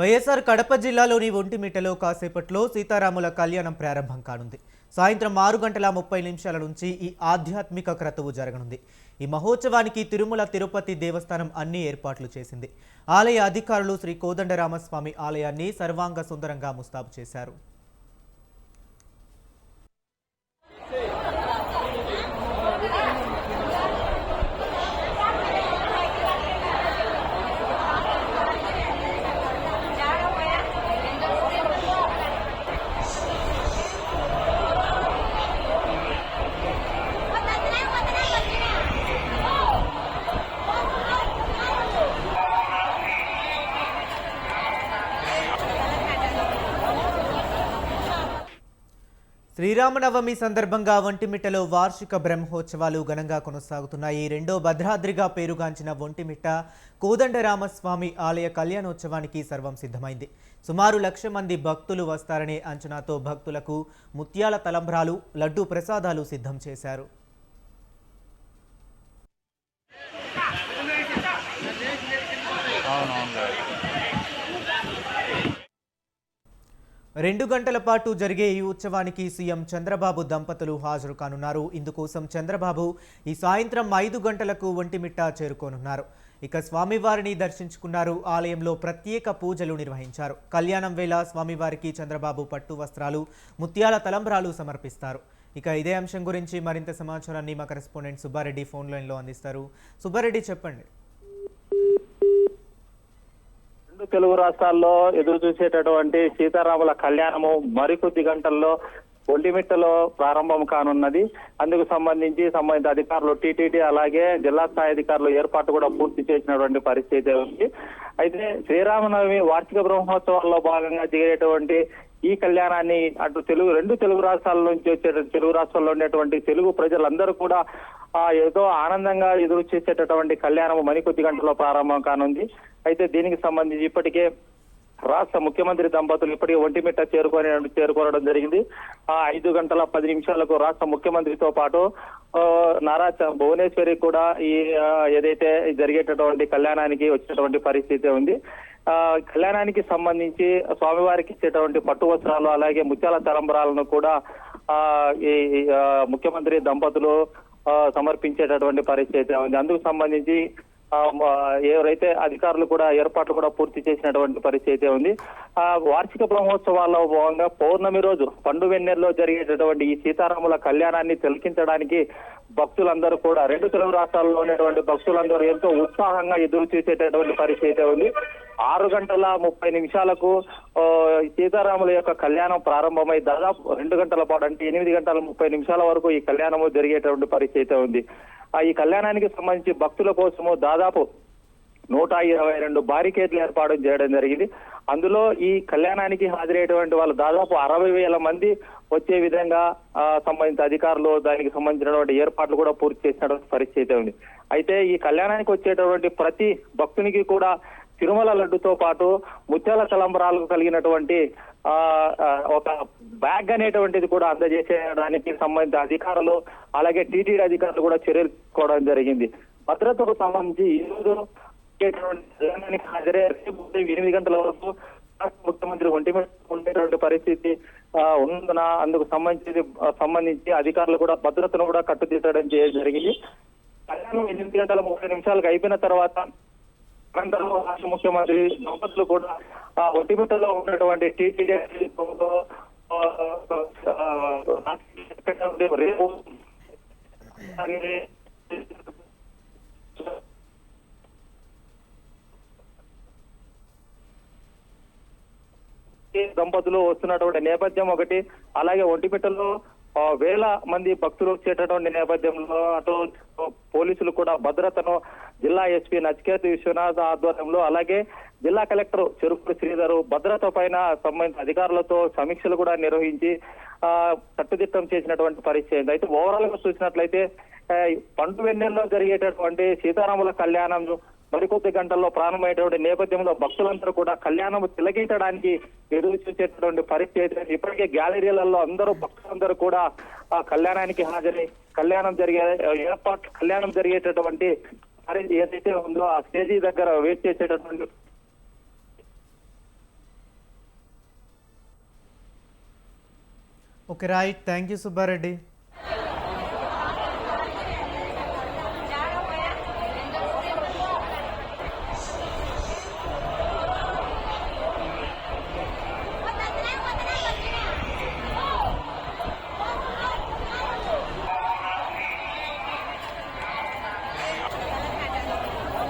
వైఎస్ఆర్ కడప జిల్లాలోని ఒంటిమిట్టలో కాసేపట్లో సీతారాముల కళ్యాణం ప్రారంభం కానుంది. సాయంత్రం 6:30 నుంచి ఈ ఆధ్యాత్మిక క్రతువు జరగనుంది. ఈ మహోత్సవానికి తిరుమల తిరుపతి దేవస్థానం అన్ని ఏర్పాట్లు చేసింది. ఆలయ అధికారులు శ్రీ కోదండరామస్వామి ఆలయాన్ని సర్వాంగ సుందరంగా ముస్తాబు చేశారు. శ్రీరామనవమి సందర్భంగా ఒంటిమిట్టలో వార్షిక బ్రహ్మోత్సవాలు ఘనంగా కొనసాగుతున్నాయి. రెండో భద్రాద్రిగా పేరుగాంచిన ఒంటిమిట్ట కోదండరామస్వామి ఆలయ కళ్యాణోత్సవానికి సర్వం సిద్ధమైంది. సుమారు 1,00,000 మంది భక్తులు వస్తారనే అంచనాతో భక్తులకు ముత్యాల తలంబ్రాలు, లడ్డూ ప్రసాదాలు సిద్ధం చేశారు. 2 గంటల పాటు జరిగే ఈ ఉత్సవానికి సీఎం చంద్రబాబు దంపతులు హాజరు కానున్నారు. ఇందుకోసం చంద్రబాబు ఈ సాయంత్రం 5 గంటలకు ఒంటిమిట్ట చేరుకోనున్నారు. ఇక స్వామివారిని దర్శించుకున్నారు. ఆలయంలో ప్రత్యేక పూజలు నిర్వహించారు. కళ్యాణం వేళ స్వామివారికి చంద్రబాబు పట్టు వస్త్రాలు, ముత్యాల తలంబ్రాలు సమర్పిస్తారు. ఇక ఇదే అంశం గురించి మరింత సమాచారాన్ని మా కరెస్పాండెంట్ సుబ్బారెడ్డి ఫోన్ లైన్లో అందిస్తారు. సుబ్బారెడ్డి, చెప్పండి. తెలుగు రాష్ట్రాల్లో ఎదురు చూసేటటువంటి సీతారాముల కళ్యాణము మరికొద్ది గంటల్లో ఒంటిమిట్టలో ప్రారంభం కానున్నది. అందుకు సంబంధిత అధికారులు టీటీడీ అలాగే జిల్లా స్థాయి అధికారులు ఏర్పాటు కూడా పూర్తి చేసినటువంటి పరిస్థితి ఉంది. అయితే శ్రీరామనవమి వార్షిక బ్రహ్మోత్సవాల్లో భాగంగా జరిగేటువంటి ఈ కళ్యాణాన్ని అటు రెండు తెలుగు రాష్ట్రాల నుంచి వచ్చే తెలుగు రాష్ట్రాల్లో ఉండేటువంటి తెలుగు ప్రజలందరూ కూడా ఏదో ఆనందంగా ఎదురు చేసేటటువంటి కళ్యాణం మరికొద్ది గంటల్లో ప్రారంభం కానుంది. దీనికి సంబంధించి ఇప్పటికే రాష్ట్ర ముఖ్యమంత్రి దంపతులు ఇప్పటికే ఒంటిమిట్ట చేరుకోవడం జరిగింది. 5:10 రాష్ట్ర ముఖ్యమంత్రితో పాటు నారా భువనేశ్వరి కూడా ఈ ఏదైతే జరిగేటటువంటి కళ్యాణానికి వచ్చేటువంటి పరిస్థితి ఉంది. కళ్యాణానికి సంబంధించి స్వామివారికి ఇచ్చేటువంటి పట్టు వస్త్రాలు అలాగే ముత్యాల తలంబ్రాలను కూడా ఈ ముఖ్యమంత్రి దంపతులు సమర్పించేటటువంటి పరిస్థితి ఉంది. అందుకు సంబంధించి ఎవరైతే అధికారులు కూడా ఏర్పాట్లు కూడా పూర్తి చేసినటువంటి పరిస్థితి ఉంది. వార్షిక బ్రహ్మోత్సవాల్లో భాగంగా పౌర్ణమి రోజు పండు వెన్నెల్లో జరిగేటటువంటి ఈ సీతారాముల కళ్యాణాన్ని తిలకించడానికి భక్తులందరూ కూడా రెండు తెలుగు రాష్ట్రాల్లో ఉన్నటువంటి భక్తులందరూ ఎంతో ఉత్సాహంగా ఎదురు చూసేటటువంటి పరిస్థితి ఉంది. 6:30 సీతారాముల యొక్క కళ్యాణం ప్రారంభమై దాదాపు 2 గంటల పాటు అంటే 8:30 వరకు ఈ కళ్యాణము జరిగేటువంటి పరిస్థితి ఉంది. ఈ కళ్యాణానికి సంబంధించి భక్తుల కోసము దాదాపు 122 బారికేడ్లు ఏర్పాటు చేయడం జరిగింది. అందులో ఈ కళ్యాణానికి హాజరయ్యేటువంటి వాళ్ళు దాదాపు 60,000 మంది వచ్చే విధంగా సంబంధిత అధికారులు దానికి సంబంధించినటువంటి ఏర్పాట్లు కూడా పూర్తి చేసినటువంటి పరిస్థితి ఉంది. అయితే ఈ కళ్యాణానికి వచ్చేటటువంటి ప్రతి భక్తునికి కూడా తిరుమల లడ్డుతో పాటు ముత్యాల తలంబ్రాలకు కలిగినటువంటి ఒక బ్యాగ్ అనేటువంటిది కూడా అందజేసేయడానికి సంబంధిత అధికారులు అలాగే టీటీడీ అధికారులు కూడా చర్యలు తీసుకోవడం జరిగింది. భద్రతకు సంబంధించి ఈ రోజు హాజరే 8 గంటల వరకు ముఖ్యమంత్రి ఒంటిమిట్ట ఉండేటువంటి పరిస్థితి ఉన్నందున అందుకు సంబంధించి అధికారులు కూడా భద్రతను కూడా కట్టుదిట్టడం జరిగింది. కళ్యాణం 8:30 అయిపోయిన తర్వాత అనంతరం రాష్ట్ర ముఖ్యమంత్రి దంపతులు కూడా ఒంటిమిట్టలో ఉన్నటువంటి టీటీడీ రేపు దంపతులు వస్తున్నటువంటి నేపథ్యం ఒకటి, అలాగే ఒంటిమిట్టలో వేల మంది భక్తులు వచ్చేటటువంటి నేపథ్యంలో అటు పోలీసులు కూడా భద్రతను జిల్లా ఎస్పీ నచికేత్ విశ్వనాథ్ ఆధ్వర్యంలో అలాగే జిల్లా కలెక్టర్ చెరుకు శ్రీధర్ భద్రత పైన సంబంధిత అధికారులతో సమీక్షలు కూడా నిర్వహించి కట్టుదిట్టం చేసినటువంటి పరిస్థితి. అయితే ఓవరాల్ గా చూసినట్లయితే పండు వెన్నెల్లో జరిగేటటువంటి సీతారాముల కళ్యాణం మరికొద్ది గంటల్లో ప్రారంభమైనటువంటి నేపథ్యంలో భక్తులందరూ కూడా కళ్యాణం తిలకించడానికి ఎదురు చూసేటటువంటి పరిస్థితి. ఇప్పటికే గ్యాలరీలలో అందరూ భక్తులందరూ కూడా కళ్యాణానికి హాజరై కళ్యాణం జరిగేటటువంటి ఏదైతే ఉందో ఆ స్టేజీ దగ్గర వెయిట్ చేసేటటువంటి okay right, thank you Subbareddy.